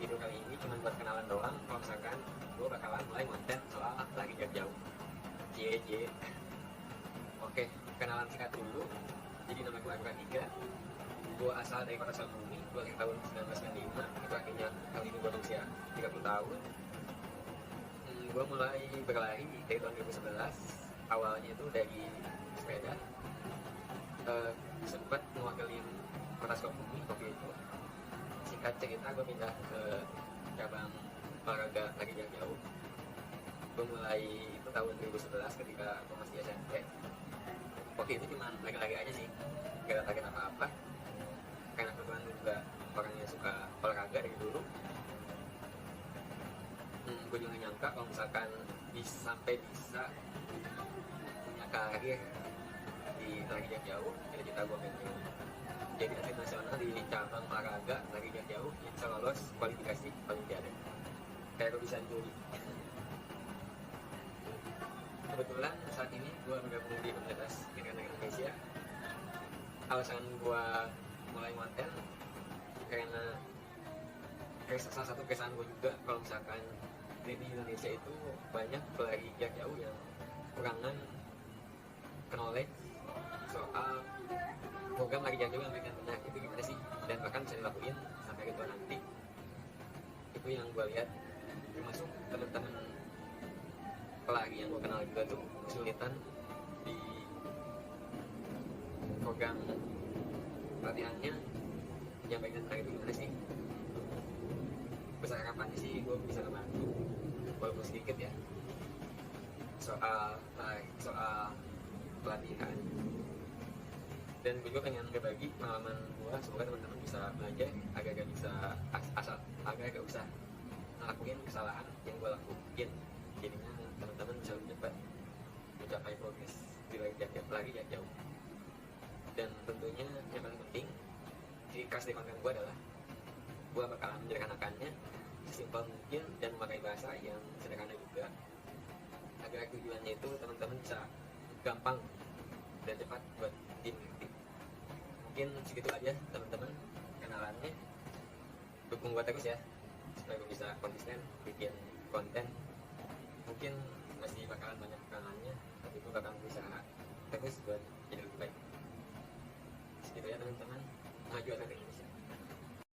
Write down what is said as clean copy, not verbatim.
video kali ini cuma buat kenalan doang. Kalau misalkan gue bakalan mulai konten soal lari jarak jauh. JJ. Oke, kenalan singkat dulu. Jadi nama gue Agus Tiga. Gue asal dari kota Sukabumi. Gue lahir tahun 1995. Itu akhirnya kali ini gue berusia 30 tahun. Gue mulai berlari dari tahun 2011. Awalnya itu dari sepeda. Sempat mewakili kota Sukabumi waktu itu. Singkat cerita, gue pindah ke cabang olahraga lari jarak jauh. Gue mulai itu tahun 2011 ketika gue masih SMP. Waktu itu cuma lari-lari aja sih, gak ada target apa-apa. Karena kebetulan gue juga orangnya suka olahraga dari dulu. Gue juga nyangka kalau misalkan sampai bisa punya karir di lari jarak jauh. Cita-cita gue pengen jadi atlet nasional di cabang olahraga lari jarak jauh yang bisa lolos kualifikasi Olimpiade. Kayak gue bisa juri. Kebetulan saat ini gue bergabung di Komunitas Triathlon Indonesia. Alasan gue mulai konten karena salah satu keresahan gue juga kalau misalkan di Indonesia itu banyak pelari jarak jauh yang kurangan knowledge soal program lari jarak jauh yang mereka punya itu gimana sih, dan bahkan bisa dilakuin sampai ke nanti. Itu yang gue lihat, termasuk teman-teman pelari yang gue kenal juga tuh kesulitan di program latihannya yang bagian terakhir itu gimana sih. Besar harapannya sih gue bisa membantu walaupun sedikit ya soal pelatihan, dan gue juga pengen berbagi pengalaman gue. Semoga teman-teman bisa belajar agar gak bisa agar gak usah ngelakuin kesalahan yang gue lakuin. Jadinya teman-teman bisa lebih cepat mencapai progres di lari jarak jauh. Dan tentunya yang paling penting, ciri khas dari konten gue adalah gue bakalan menyederhanakannya sesimpel mungkin dan memakai bahasa yang sederhana juga, agar tujuannya itu teman-teman bisa gampang dan cepat buat dimengerti. Mungkin segitu aja teman-teman kenalannya. Dukung gue terus ya supaya gue bisa konsisten bikin konten. Mungkin masih bakalan banyak kekurangannya, tapi gue bakal berusaha terus buat jadi lebih baik. Segitu ya teman-teman. Maju atletik.